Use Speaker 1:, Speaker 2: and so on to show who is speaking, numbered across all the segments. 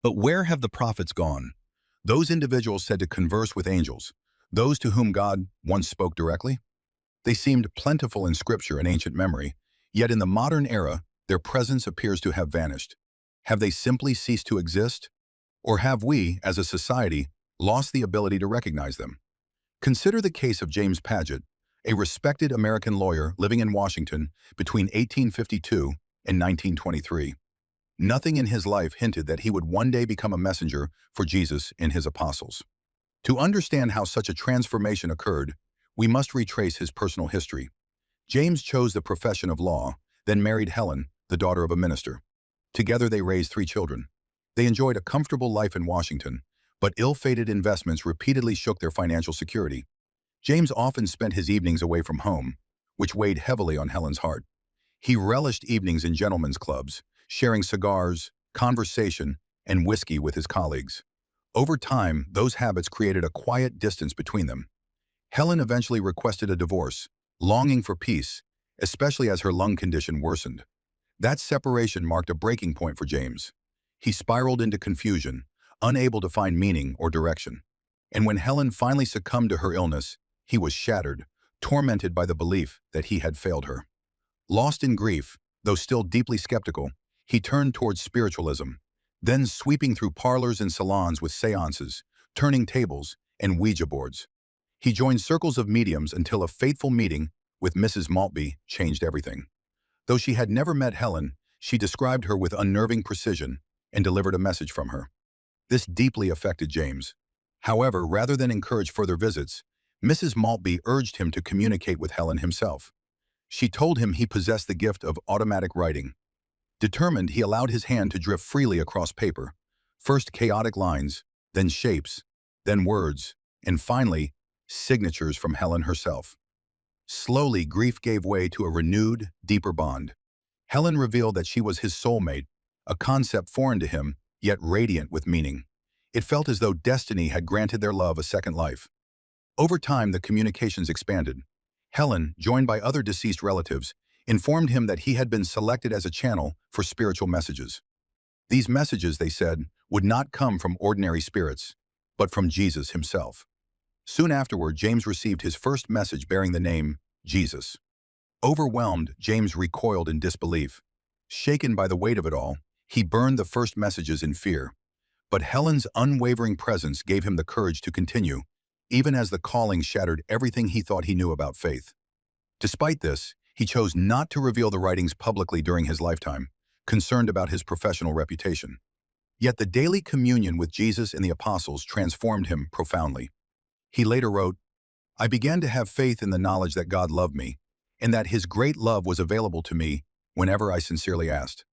Speaker 1: But where have the prophets gone? Those individuals said to converse with angels, those to whom God once spoke directly? They seemed plentiful in scripture and ancient memory, yet in the modern era, their presence appears to have vanished. Have they simply ceased to exist? Or have we, as a society, lost the ability to recognize them? Consider the case of James Padgett, a respected American lawyer living in Washington between 1852 and 1923. Nothing in his life hinted that he would one day become a messenger for Jesus and his apostles. To understand how such a transformation occurred, we must retrace his personal history. James chose the profession of law, then married Helen, the daughter of a minister. Together they raised 3 children. They enjoyed a comfortable life in Washington, but ill-fated investments repeatedly shook their financial security. James often spent his evenings away from home, which weighed heavily on Helen's heart. He relished evenings in gentlemen's clubs, sharing cigars, conversation, and whiskey with his colleagues. Over time, those habits created a quiet distance between them. Helen eventually requested a divorce, longing for peace, especially as her lung condition worsened. That separation marked a breaking point for James. He spiraled into confusion, unable to find meaning or direction. And when Helen finally succumbed to her illness, he was shattered, tormented by the belief that he had failed her. Lost in grief, though still deeply skeptical, he turned towards spiritualism, then sweeping through parlors and salons with seances, turning tables, and Ouija boards. He joined circles of mediums until a fateful meeting with Mrs. Maltby changed everything. Though she had never met Helen, she described her with unnerving precision and delivered a message from her. This deeply affected James. However, rather than encourage further visits, Mrs. Maltby urged him to communicate with Helen himself. She told him he possessed the gift of automatic writing. Determined, he allowed his hand to drift freely across paper, first chaotic lines, then shapes, then words, and finally, signatures from Helen herself. Slowly, grief gave way to a renewed, deeper bond. Helen revealed that she was his soulmate, a concept foreign to him, yet radiant with meaning. It felt as though destiny had granted their love a second life. Over time, the communications expanded. Helen, joined by other deceased relatives, informed him that he had been selected as a channel for spiritual messages. These messages, they said, would not come from ordinary spirits, but from Jesus himself. Soon afterward, James received his first message bearing the name Jesus. Overwhelmed, James recoiled in disbelief. Shaken by the weight of it all, he burned the first messages in fear. But Helen's unwavering presence gave him the courage to continue, even as the calling shattered everything he thought he knew about faith. Despite this, he chose not to reveal the writings publicly during his lifetime, concerned about his professional reputation. Yet the daily communion with Jesus and the apostles transformed him profoundly. He later wrote, "I began to have faith in the knowledge that God loved me, and that his great love was available to me whenever I sincerely asked."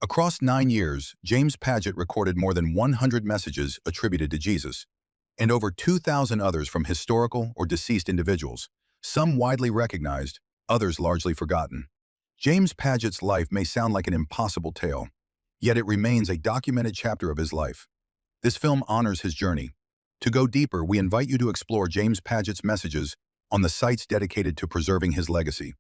Speaker 1: Across 9 years, James Padgett recorded more than 100 messages attributed to Jesus, and over 2,000 others from historical or deceased individuals, some widely recognized, others largely forgotten. James Padgett's life may sound like an impossible tale, yet it remains a documented chapter of his life. This film honors his journey. To go deeper, we invite you to explore James Padgett's messages on the sites dedicated to preserving his legacy.